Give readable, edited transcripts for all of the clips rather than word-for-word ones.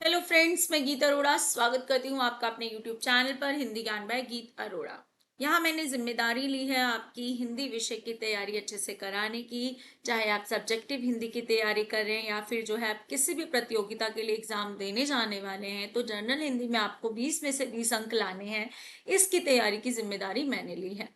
Hello friends, मैं गीत अरोड़ा स्वागत करती हूँ आपका अपने यूट्यूब चैनल पर हिंदी ज्ञान बाय गीत अरोड़ा। यहाँ मैंने जिम्मेदारी ली है आपकी हिंदी विषय की तैयारी अच्छे से कराने की। चाहे आप सब्जेक्टिव हिंदी की तैयारी कर रहे हैं या फिर जो है आप किसी भी प्रतियोगिता के लिए एग्जाम देने जाने वाले हैं, तो जनरल हिंदी में आपको 20 में से 20 अंक लाने हैं। इसकी तैयारी की जिम्मेदारी मैंने ली है।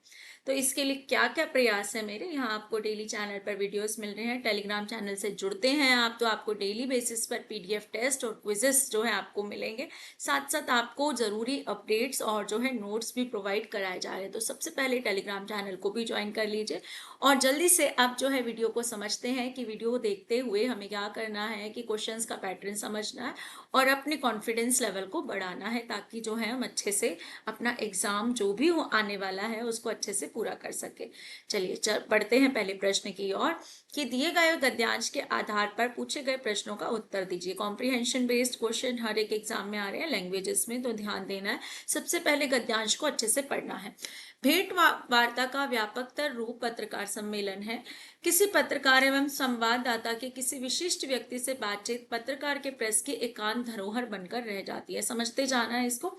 तो इसके लिए क्या क्या प्रयास है मेरे, यहाँ आपको डेली चैनल पर वीडियोस मिल रहे हैं। टेलीग्राम चैनल से जुड़ते हैं आप तो आपको डेली बेसिस पर पीडीएफ टेस्ट और क्विजेस जो है आपको मिलेंगे। साथ साथ आपको जरूरी अपडेट्स और जो है नोट्स भी प्रोवाइड कराए जा रहे हैं। तो सबसे पहले टेलीग्राम चैनल को भी ज्वाइन कर लीजिए और जल्दी से आप जो है वीडियो को समझते हैं कि वीडियो देखते हुए हमें क्या करना है कि क्वेश्चंस का पैटर्न समझना है और अपने कॉन्फिडेंस लेवल को बढ़ाना है, ताकि जो है हम अच्छे से अपना एग्जाम जो भी आने वाला है उसको अच्छे से पूरा कर सके। चलिए पढ़ते हैं पहले प्रश्न की ओर कि दिए गए गद्यांश के आधार पर पूछे गए प्रश्नों का उत्तर दीजिए। कॉम्प्रिहेंशन बेस्ड क्वेश्चन हर एक एग्जाम में आ रहे हैं लैंग्वेजेस में, तो ध्यान देना है। सबसे पहले गद्यांश को अच्छे से पढ़ना है। भेंट वार्ता का व्यापकतर रूप पत्रकार सम्मेलन है। किसी पत्रकार एवं संवाददाता के किसी विशिष्ट व्यक्ति से बातचीत पत्रकार के प्रेस की एकांत धरोहर बनकर रह जाती है। समझते जाना है इसको।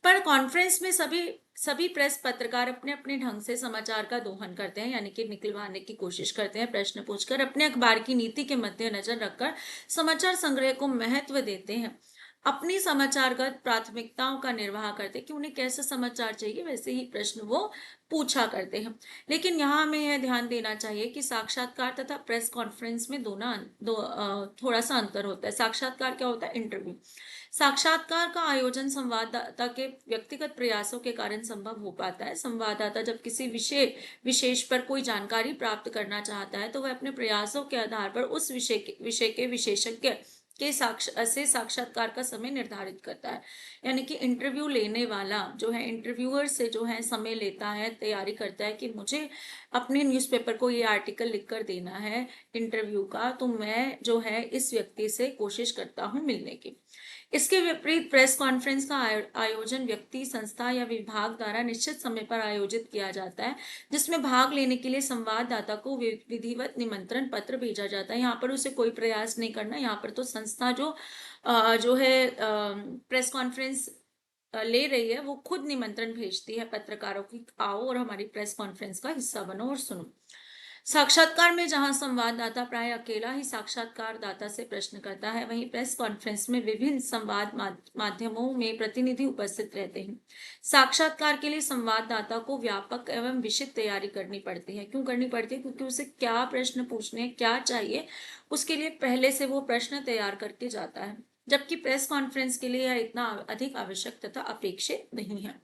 पर कॉन्फ्रेंस में सभी प्रेस पत्रकार अपने अपने ढंग से समाचार का दोहन करते हैं, यानी कि निकलवाने की कोशिश करते हैं। प्रश्न पूछकर अपने अखबार की नीति के मद्देनजर रखकर समाचार संग्रह को महत्व देते हैं। अपनी समाचारगत प्राथमिकताओं का निर्वाह करते हैं कि उन्हें कैसे समाचार चाहिए, वैसे ही प्रश्न वो पूछा करते हैं। लेकिन यहाँ हमें यह ध्यान देना चाहिए कि साक्षात्कार तथा प्रेस कॉन्फ्रेंस में थोड़ा सा अंतर होता है। साक्षात्कार क्या होता है? इंटरव्यू। साक्षात्कार का आयोजन संवाददाता के व्यक्तिगत प्रयासों के कारण संभव हो पाता है। संवाददाता जब किसी विषय विशेष पर कोई जानकारी प्राप्त करना चाहता है तो वह अपने प्रयासों के आधार पर उस विषय के विशेषज्ञ के साक्षात्कार का समय निर्धारित करता है। यानी कि इंटरव्यू लेने वाला जो है इंटरव्यूअर से जो है समय लेता है, तैयारी करता है कि मुझे अपने न्यूज़पेपर को ये आर्टिकल लिखकर देना है इंटरव्यू का, तो मैं जो है इस व्यक्ति से कोशिश करता हूँ मिलने की। इसके विपरीत प्रेस कॉन्फ्रेंस का आयोजन व्यक्ति, संस्था या विभाग द्वारा निश्चित समय पर आयोजित किया जाता है, जिसमें भाग लेने के लिए संवाददाता को विधिवत निमंत्रण पत्र भेजा जाता है। यहाँ पर उसे कोई प्रयास नहीं करना। यहाँ पर तो संस्था जो है प्रेस कॉन्फ्रेंस ले रही है, वो खुद निमंत्रण भेजती है पत्रकारों की, आओ और हमारी प्रेस कॉन्फ्रेंस का हिस्सा बनो और सुनो। साक्षात्कार में जहां संवाददाता प्राय अकेला ही साक्षात्कारदाता से प्रश्न करता है, वहीं प्रेस कॉन्फ्रेंस में विभिन्न संवाद माध्यमों में प्रतिनिधि उपस्थित रहते हैं। साक्षात्कार के लिए संवाददाता को व्यापक एवं विशिष्ट तैयारी करनी पड़ती है। क्यों करनी पड़ती है? क्योंकि उसे क्या प्रश्न पूछने हैं, क्या चाहिए, उसके लिए पहले से वो प्रश्न तैयार करके जाता है। जबकि प्रेस कॉन्फ्रेंस के लिए यह इतना अधिक आवश्यक तथा अपेक्षित नहीं है।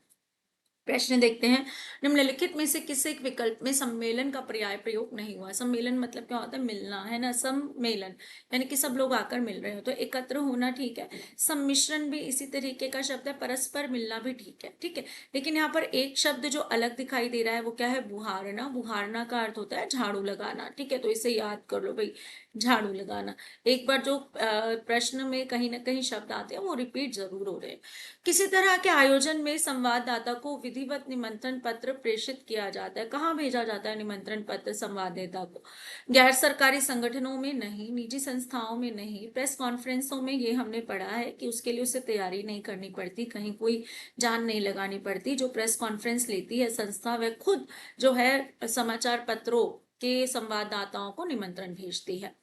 प्रश्न देखते हैं। निम्नलिखित में से किस एक विकल्प में सम्मेलन का पर्याय प्रयोग नहीं हुआ? सम्मेलन मतलब क्या होता है? मिलना, है ना। सम्मेलन यानी कि सब लोग आकर मिल रहे हो, तो एकत्र होना ठीक है। सम्मिश्रण भी इसी तरीके का शब्द है, परस्पर मिलना भी ठीक है, ठीक है। लेकिन यहाँ पर एक शब्द जो अलग दिखाई दे रहा है वो क्या है? बुहारना। बुहारना का अर्थ होता है झाड़ू लगाना, ठीक है। तो इसे याद कर लो भाई, झाड़ू लगाना। एक बार जो प्रश्न में कहीं ना कहीं शब्द आते हैं वो रिपीट जरूर हो रहे हैं। किसी तरह के आयोजन में संवाददाता को विधिवत निमंत्रण पत्र प्रेषित किया जाता है। कहाँ भेजा जाता है निमंत्रण पत्र संवाददाता को? गैर सरकारी संगठनों में नहीं, निजी संस्थाओं में नहीं, प्रेस कॉन्फ्रेंसों में ये हमने पढ़ा है कि उसके लिए उसे तैयारी नहीं करनी पड़ती, कहीं कोई जान नहीं लगानी पड़ती। जो प्रेस कॉन्फ्रेंस लेती है संस्था, वह खुद जो है समाचार पत्रों के संवाददाताओं को निमंत्रण भेजती है।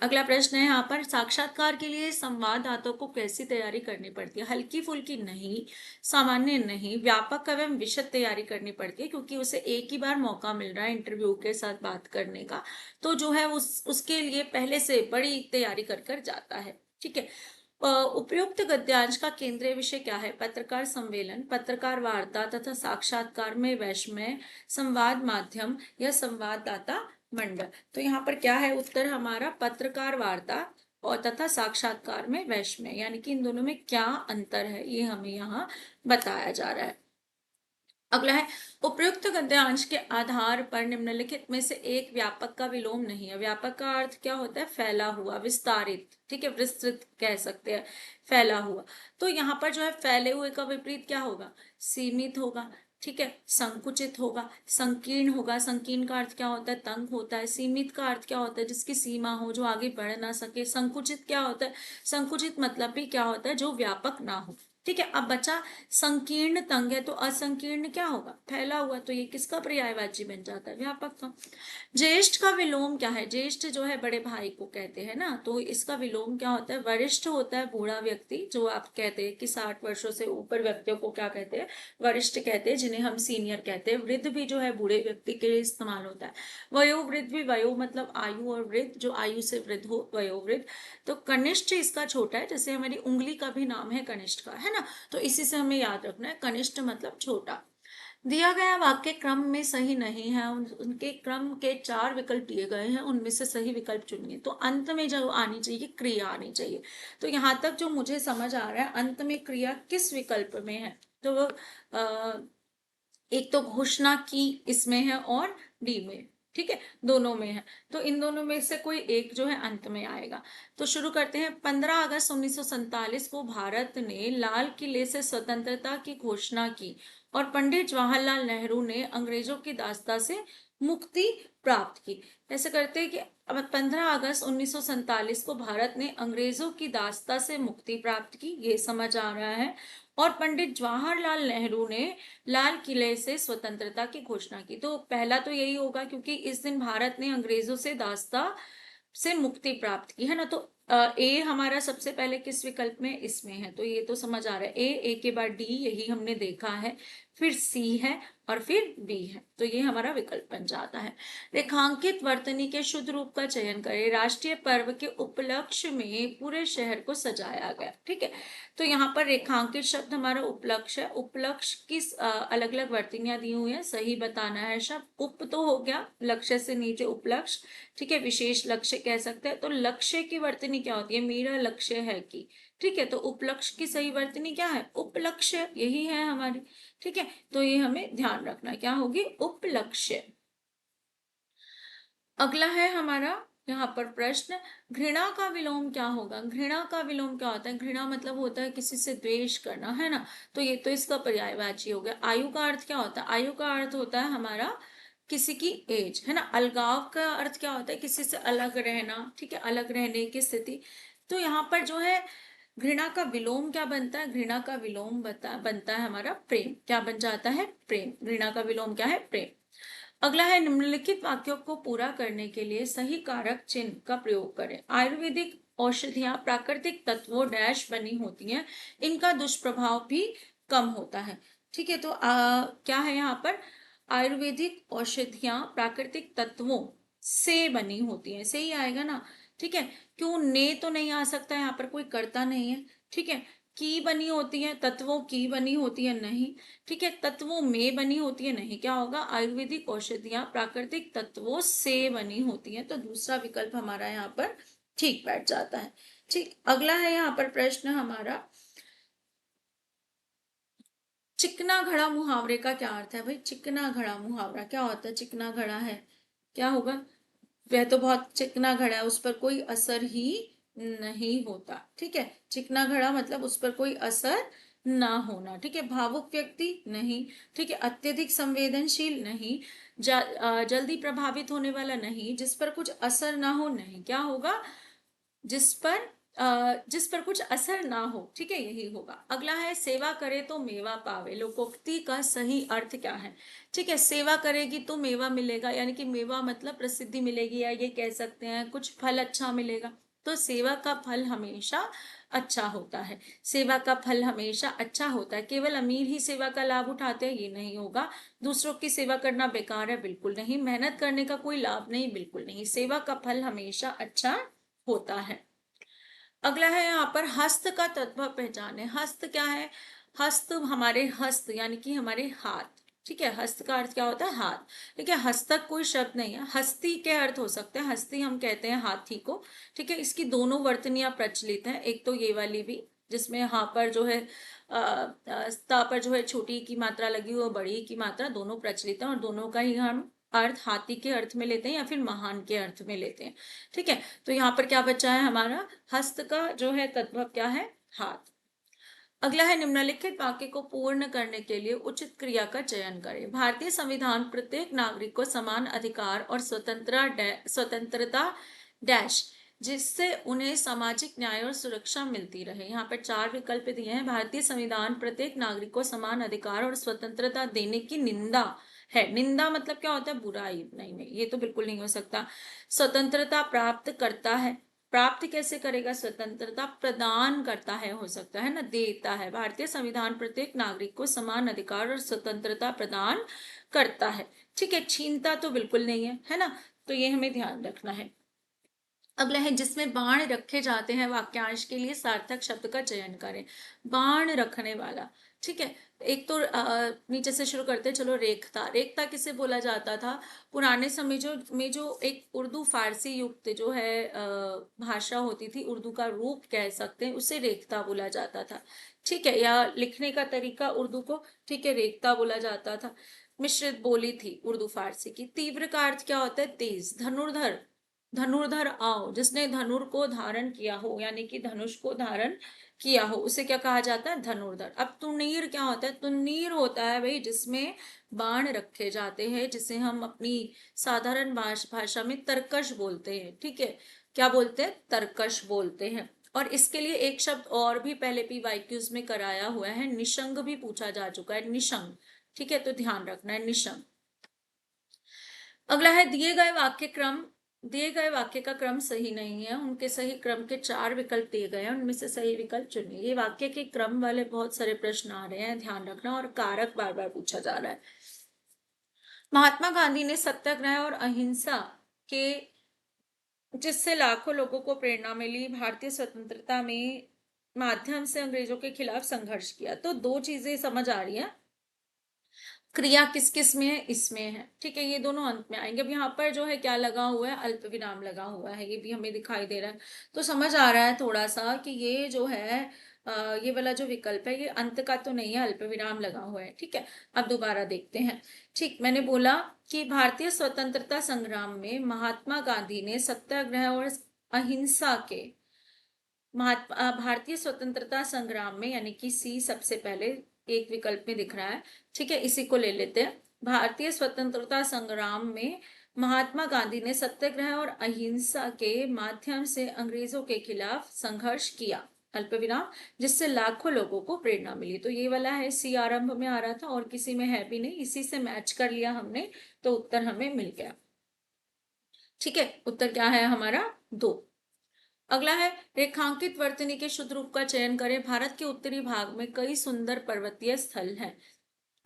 अगला प्रश्न है यहाँ पर, साक्षात्कार के लिए संवाददाताओं को कैसी तैयारी करनी पड़ती है? हल्की फुल्की नहीं, सामान्य नहीं, व्यापक एवं विशद तैयारी करनी पड़ती है, क्योंकि उसे एक ही बार मौका मिल रहा है इंटरव्यू के साथ बात करने का। तो जो है उसके लिए पहले से बड़ी तैयारी कर कर जाता है, ठीक है। उपयुक्त गद्यांश का केंद्रीय विषय क्या है? पत्रकार सम्मेलन, पत्रकार वार्ता तथा साक्षात्कार में वैषम्य, संवाद माध्यम या संवाददाता मंडल। तो यहाँ पर क्या है उत्तर हमारा? पत्रकार वार्ता और तथा साक्षात्कार में वैषम्य, यानी कि इन दोनों में क्या अंतर है ये हमें यहाँ बताया जा रहा है। अगला है, उपयुक्त गद्यांश के आधार पर निम्नलिखित में से एक व्यापक का विलोम नहीं है। व्यापक का अर्थ क्या होता है? फैला हुआ, विस्तारित, ठीक है, विस्तृत कह सकते हैं, फैला हुआ। तो यहाँ पर जो है फैले हुए का विपरीत क्या होगा? सीमित होगा। ठीक है, संकुचित होगा, संकीर्ण होगा, संकीर्ण का अर्थ क्या होता है, तंग होता है, सीमित का अर्थ क्या होता है, जिसकी सीमा हो, जो आगे बढ़ ना सके, संकुचित क्या होता है, संकुचित मतलब भी क्या होता है, जो व्यापक ना हो। ठीक है, अब बचा संकीर्ण, तंग है तो असंकीर्ण क्या होगा, फैला हुआ, तो ये किसका पर्यायवाची बन जाता है, व्यापक का। ज्येष्ठ का विलोम क्या है, ज्येष्ठ जो है बड़े भाई को कहते हैं ना, तो इसका विलोम क्या होता है, वरिष्ठ होता है बूढ़ा व्यक्ति, जो आप कहते हैं कि 60 वर्षों से ऊपर व्यक्तियों को क्या कहते हैं, वरिष्ठ कहते हैं, जिन्हें हम सीनियर कहते हैं। वृद्ध भी जो है बूढ़े व्यक्ति के लिए इस्तेमाल होता है। वयोवृद्ध भी, वयो मतलब आयु, और वृद्ध जो आयु से वृद्ध हो, वयोवृद्ध। तो कनिष्ठ इसका छोटा है, जैसे हमारी उंगली का भी नाम है कनिष्ठ का, है ना, तो इसी से हमें याद रखना है, कनिष्ठ मतलब छोटा। दिया गया वाक्य क्रम में सही नहीं है, उनके क्रम के 4 विकल्प दिए गए हैं, उनमें से सही विकल्प चुनिए। तो अंत में जो आनी चाहिए, क्रिया आनी चाहिए। तो यहाँ तक जो मुझे समझ आ रहा है, अंत में क्रिया किस विकल्प में है, तो एक तो घोषणा की इसमें है और डी में, ठीक है, दोनों में है, तो इन दोनों में से कोई एक जो है अंत में आएगा। तो शुरू करते हैं। 15 अगस्त 1947 को भारत ने लाल किले से स्वतंत्रता की घोषणा की और पंडित जवाहरलाल नेहरू ने अंग्रेजों की दास्ता से मुक्ति प्राप्त की। ऐसे करते हैं कि अब 15 अगस्त 1947 को भारत ने अंग्रेजों की दास्ता से मुक्ति प्राप्त की, ये समझ आ रहा है, और पंडित जवाहरलाल नेहरू ने लाल किले से स्वतंत्रता की घोषणा की। तो पहला तो यही होगा, क्योंकि इस दिन भारत ने अंग्रेजों से दास्ता से मुक्ति प्राप्त की, है ना। तो ए हमारा सबसे पहले किस विकल्प में, इसमें है, तो ये तो समझ आ रहा है, ए के बाद डी, यही हमने देखा है, फिर सी है और फिर बी है, तो ये हमारा विकल्प बन जाता है। रेखांकित वर्तनी के शुद्ध रूप का चयन करें। राष्ट्रीय पर्व के उपलक्ष्य में पूरे शहर को सजाया गया। ठीक है, तो यहाँ पर रेखांकित शब्द हमारा उपलक्ष्य है। उपलक्ष्य की अलग अलग वर्तनियां दी हुई है, सही बताना है शब्द। उप तो हो गया, लक्ष्य से नीचे उपलक्ष्य, ठीक है, विशेष लक्ष्य कह सकते हैं। तो लक्ष्य की वर्तनी क्या होती है, मेरा लक्ष्य है कि, ठीक है, तो उपलक्ष्य की सही वर्तनी क्या है, उपलक्ष्य, यही है हमारी। ठीक है, तो ये हमें ध्यान रखना, क्या होगी, उपलक्ष्य। अगला है हमारा यहाँ पर प्रश्न, घृणा का विलोम क्या होगा। घृणा का विलोम क्या होता है, घृणा मतलब होता है किसी से द्वेष करना, है ना, तो ये तो इसका पर्यायवाची हो गया। आयु का अर्थ क्या होता है, आयु का अर्थ होता है हमारा किसी की एज, है ना। अलगाव का अर्थ क्या होता है, किसी से अलग रहना, ठीक है, अलग रहने की स्थिति। तो यहाँ पर जो है घृणा का विलोम क्या बनता है, घृणा का विलोम बनता है हमारा प्रेम, क्या बन जाता है, प्रेम। घृणा का विलोम क्या है, प्रेम। अगला है, निम्नलिखित वाक्यों को पूरा करने के लिए सही कारक चिन्ह का प्रयोग करें। आयुर्वेदिक औषधियां प्राकृतिक तत्वों डैश बनी होती हैं, इनका दुष्प्रभाव भी कम होता है। ठीक है, तो क्या है यहाँ पर, आयुर्वेदिक औषधियां प्राकृतिक तत्वों से बनी होती हैं, से ही आएगा ना। ठीक है, क्यों ने तो नहीं आ सकता, यहाँ पर कोई करता नहीं है। ठीक है, की बनी होती है, तत्वों की बनी होती है, नहीं। ठीक है, तत्वों में बनी होती है, नहीं, क्या होगा, आयुर्वेदिक औषधियां प्राकृतिक तत्वों से बनी होती हैं, तो दूसरा विकल्प हमारा यहाँ पर ठीक बैठ जाता है। ठीक, अगला है यहाँ पर प्रश्न हमारा, चिकना घड़ा मुहावरे का क्या अर्थ है भाई। चिकना घड़ा मुहावरा क्या होता है, चिकना घड़ा है, क्या होगा, वह तो बहुत चिकना घड़ा है, उस पर कोई असर ही नहीं होता। ठीक है, चिकना घड़ा मतलब उस पर कोई असर ना होना। ठीक है, भावुक व्यक्ति नहीं। ठीक है, अत्यधिक संवेदनशील नहीं, जल्दी प्रभावित होने वाला नहीं, जिस पर कुछ असर ना हो, नहीं, क्या होगा, जिस पर कुछ असर ना हो। ठीक है, यही होगा। अगला है, सेवा करे तो मेवा पावे, लोकोक्ति का सही अर्थ क्या है। ठीक है, सेवा करेगी तो मेवा मिलेगा, यानी कि मेवा मतलब प्रसिद्धि मिलेगी, या ये कह सकते हैं कुछ फल अच्छा मिलेगा। तो सेवा का फल हमेशा अच्छा होता है, सेवा का फल हमेशा अच्छा होता है। केवल अमीर ही सेवा का लाभ उठाते हैं, ये नहीं होगा। दूसरों की सेवा करना बेकार है, बिल्कुल नहीं। मेहनत करने का कोई लाभ नहीं, बिल्कुल नहीं। सेवा का फल हमेशा अच्छा होता है। अगला है यहाँ पर, हस्त का तत्व पहचाने। हस्त क्या है, हस्त हमारे हस्त यानी कि हमारे हाथ। ठीक है, हस्त का अर्थ क्या होता है, हाथ। ठीक है, हस्तक कोई शब्द नहीं है, हस्ती के अर्थ हो सकते हैं, हस्ती हम कहते हैं हाथी को। ठीक है, इसकी दोनों वर्तनियां प्रचलित हैं, एक तो ये वाली भी, जिसमें हाँ पर जो है ता पर जो है छोटी की मात्रा लगी हुई, बड़ी की मात्रा, दोनों प्रचलित है, और दोनों का ही हम अर्थ हाथी के अर्थ में लेते हैं या फिर महान के अर्थ में लेते हैं। ठीक है, तो यहाँ पर क्या बचा है हमारा, हस्त का जो है तत्व क्या है, हाथ। अगला है निम्नलिखित वाक्य को पूर्ण करने के लिए उचित क्रिया का चयन करें। भारतीय संविधान प्रत्येक नागरिक को समान अधिकार और स्वतंत्रता डैश जिससे उन्हें सामाजिक न्याय और सुरक्षा मिलती रहे। यहाँ पर 4 विकल्प दिए हैं। भारतीय संविधान प्रत्येक नागरिक को समान अधिकार और स्वतंत्रता देने की निंदा है। निंदा मतलब क्या होता है? बुराई। नहीं नहीं, ये तो बिल्कुल नहीं हो सकता। स्वतंत्रता प्राप्त करता है। प्राप्त कैसे करेगा? स्वतंत्रता प्रदान करता है, हो सकता है ना, देता है। भारतीय संविधान प्रत्येक नागरिक को समान अधिकार और स्वतंत्रता प्रदान करता है। ठीक है, छीनता तो बिल्कुल नहीं है ना, तो ये हमें ध्यान रखना है। अगला है जिसमें बाण रखे जाते हैं, वाक्यांश के लिए सार्थक शब्द का चयन करें। बाण रखने वाला, ठीक है। एक तो नीचे से शुरू करते हैं, चलो। रेखता, रेखता किसे बोला जाता था? पुराने समय जो एक उर्दू फारसी युक्त जो है भाषा होती थी, उर्दू का रूप कह सकते हैं, उसे रेखता बोला जाता था। ठीक है, या लिखने का तरीका उर्दू को, ठीक है, रेखता बोला जाता था। मिश्रित बोली थी उर्दू फारसी की। तीव्र का अर्थ क्या होता है? तेज। धनुर्धर, धनुर्धर आओ, जिसने धनुर को धारण किया हो, यानी कि धनुष को धारण किया हो, उसे क्या कहा जाता है? धनुर्धर। अब तुनीर क्या होता है? तुनीर होता है भाई जिसमें बाण रखे जाते हैं, जिसे हम अपनी साधारण भाषा में तरकश बोलते हैं। ठीक है, क्या बोलते हैं? तरकश बोलते हैं। और इसके लिए एक शब्द और भी पहले PYQs में कराया हुआ है, निशंग भी पूछा जा चुका है, निशंग। ठीक है, तो ध्यान रखना है, निशंग। अगला है दिए गए वाक्य का क्रम सही नहीं है। उनके सही क्रम के 4 विकल्प दिए गए हैं, उनमें से सही विकल्प चुनिए। ये वाक्य के क्रम वाले बहुत सारे प्रश्न आ रहे हैं, ध्यान रखना। और कारक बार बार पूछा जा रहा है। महात्मा गांधी ने सत्याग्रह और अहिंसा के जिससे लाखों लोगों को प्रेरणा मिली, भारतीय स्वतंत्रता में माध्यम से अंग्रेजों के खिलाफ संघर्ष किया। तो 2 चीजें समझ आ रही है। क्रिया किस किस में है? इसमें है। ठीक है, ये दोनों अंत में आएंगे। अब यहाँ पर जो है क्या लगा हुआ है? अल्प विराम लगा हुआ है, ये भी हमें दिखाई दे रहा है। तो समझ आ रहा है थोड़ा सा कि ये जो है ये वाला जो विकल्प है, ये अंत का तो नहीं है, अल्प विराम लगा हुआ है। ठीक है, अब दोबारा देखते हैं। ठीक, मैंने बोला कि भारतीय स्वतंत्रता संग्राम में महात्मा गांधी ने सत्याग्रह और अहिंसा के भारतीय स्वतंत्रता संग्राम में, यानी कि सी सबसे पहले एक विकल्प में दिख रहा है। ठीक है, इसी को ले लेते हैं। भारतीय स्वतंत्रता संग्राम में महात्मा गांधी ने सत्याग्रह और अहिंसा के माध्यम से अंग्रेजों के खिलाफ संघर्ष किया, अल्प विराम, जिससे लाखों लोगों को प्रेरणा मिली। तो ये वाला है, सी आरंभ में आ रहा था और किसी में है भी नहीं, इसी से मैच कर लिया हमने, तो उत्तर हमें मिल गया। ठीक है, उत्तर क्या है हमारा? 2। अगला है रेखांकित वर्तनी के शुद्ध रूप का चयन करें। भारत के उत्तरी भाग में कई सुंदर पर्वतीय स्थल हैं,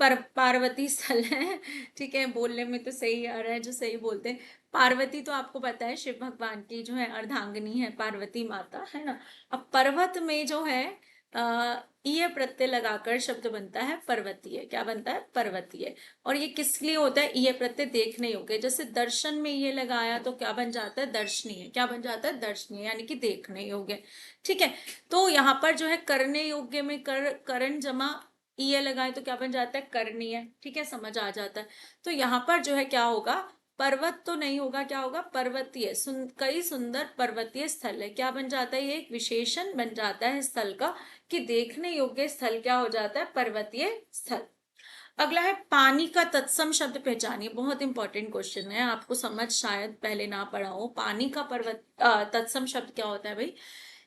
पार्वती स्थल है। ठीक है, बोलने में तो सही आ रहा है, जो सही बोलते हैं। पार्वती तो आपको पता है शिव भगवान की जो है अर्धांगिनी है, पार्वती माता, है ना। अब पर्वत में जो है ये प्रत्यय लगाकर शब्द बनता है पर्वतीय। क्या बनता है? पर्वतीय। और ये किस लिए होता है? ये प्रत्यय देखने योग्य। जैसे दर्शन में ये लगाया तो क्या बन जाता है? दर्शनीय। क्या बन जाता है? दर्शनीय, यानी कि देखने योग्य। ठीक है, तो यहाँ पर जो है करने योग्य में करण जमा ये लगाए तो क्या बन जाता है? करणीय। ठीक है, समझ आ जाता है। तो यहाँ पर जो है क्या होगा? पर्वत तो नहीं होगा, क्या होगा? पर्वतीय। कई सुंदर पर्वतीय स्थल है, क्या बन जाता है? ये एक विशेषण बन जाता है स्थल का, कि देखने योग्य स्थल क्या हो जाता है? पर्वतीय स्थल। अगला है पानी का तत्सम शब्द पहचानिए। बहुत इंपॉर्टेंट क्वेश्चन है, आपको समझ शायद पहले ना पढ़ा हो। पानी का तत्सम शब्द क्या होता है भाई?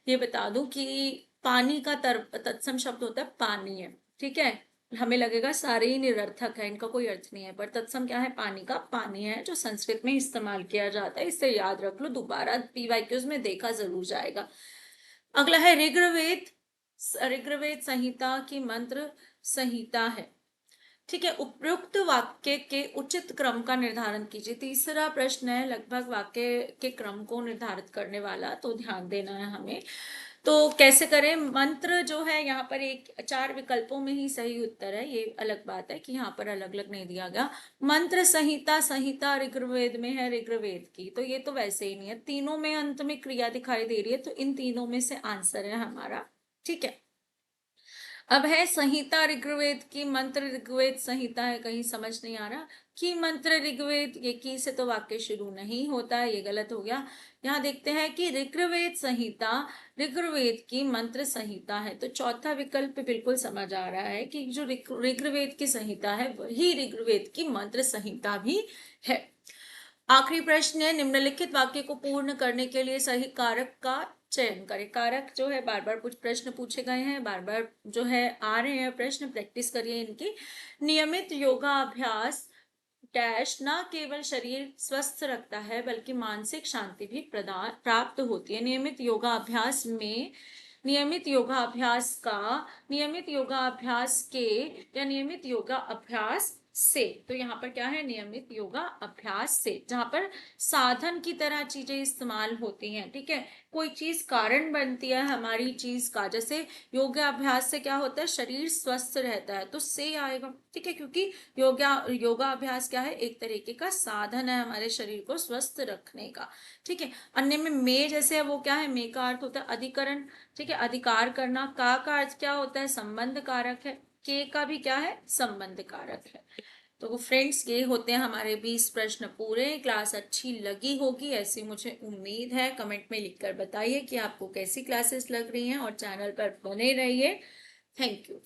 ये बता दूं कि पानी का तत्सम शब्द होता है पानी है। ठीक है, हमें लगेगा सारे ही निरर्थक है, इनका कोई अर्थ नहीं है, पर तत्सम क्या है? पानी का पानी है, जो संस्कृत में इस्तेमाल किया जाता है। इसे याद रख लो, दोबारा PYQs में देखा जरूर जाएगा। अगला है ऋग्वेद। ऋग्वेद संहिता की मंत्र संहिता है। ठीक है, उपयुक्त वाक्य के उचित क्रम का निर्धारण कीजिए। तीसरा प्रश्न है लगभग वाक्य के क्रम को निर्धारित करने वाला, तो ध्यान देना है हमें। तो कैसे करें? मंत्र जो है यहाँ पर 4 विकल्पों में ही सही उत्तर है, ये अलग बात है कि यहाँ पर अलग अलग नहीं दिया गया। मंत्र संहिता, संहिता ऋग्वेद में है, ऋग्वेद की, तो ये तो वैसे ही नहीं है। तीनों में अंत में क्रिया दिखाई दे रही है, तो इन तीनों में से आंसर है हमारा। ठीक है, अब है संहिता ऋग्वेद की, मंत्र ऋग्वेद संहिता है, कहीं समझ नहीं आ रहा कि मंत्र ऋग्वेद, ये की से तो वाक्य शुरू नहीं होता है, ये गलत हो गया। यहाँ देखते हैं कि ऋग्वेद संहिता ऋग्वेद की मंत्र संहिता है। तो चौथा विकल्प बिल्कुल समझ आ रहा है कि जो ऋग्वेद की संहिता है वही ऋग्वेद की मंत्र संहिता भी है। आखिरी प्रश्न है, निम्नलिखित वाक्य को पूर्ण करने के लिए सही कारक का चयन करें। कारक जो है बार बार कुछ प्रश्न पूछे गए हैं, बार बार जो है आ रहे हैं प्रश्न, प्रैक्टिस करिए इनकी। नियमित योगाभ्यास डैश न केवल शरीर स्वस्थ रखता है बल्कि मानसिक शांति भी प्रदान प्राप्त होती है। नियमित योगाभ्यास में नियमित योगाभ्यास का नियमित योगाभ्यास के या नियमित योगा अभ्यास से, तो यहाँ पर क्या है, नियमित योगा अभ्यास से, जहां पर साधन की तरह चीजें इस्तेमाल होती हैं। ठीक है, कोई चीज कारण बनती है हमारी चीज का, जैसे योगाभ्यास से क्या होता है, शरीर स्वस्थ रहता है, तो से आएगा। ठीक है, क्योंकि योगाभ्यास क्या है, एक तरीके का साधन है हमारे शरीर को स्वस्थ रखने का। ठीक है, अन्य में मे जैसे है वो क्या है, मे का अर्थ होता है अधिकरण। ठीक है, अधिकार करना। का अर्थ क्या होता है, संबंध कारक है। के का भी क्या है, संबंध कारक है। तो फ्रेंड्स, ये होते हैं हमारे 20 प्रश्न पूरे। क्लास अच्छी लगी होगी ऐसी मुझे उम्मीद है। कमेंट में लिखकर बताइए कि आपको कैसी क्लासेस लग रही हैं और चैनल पर बने रहिए। Thank you.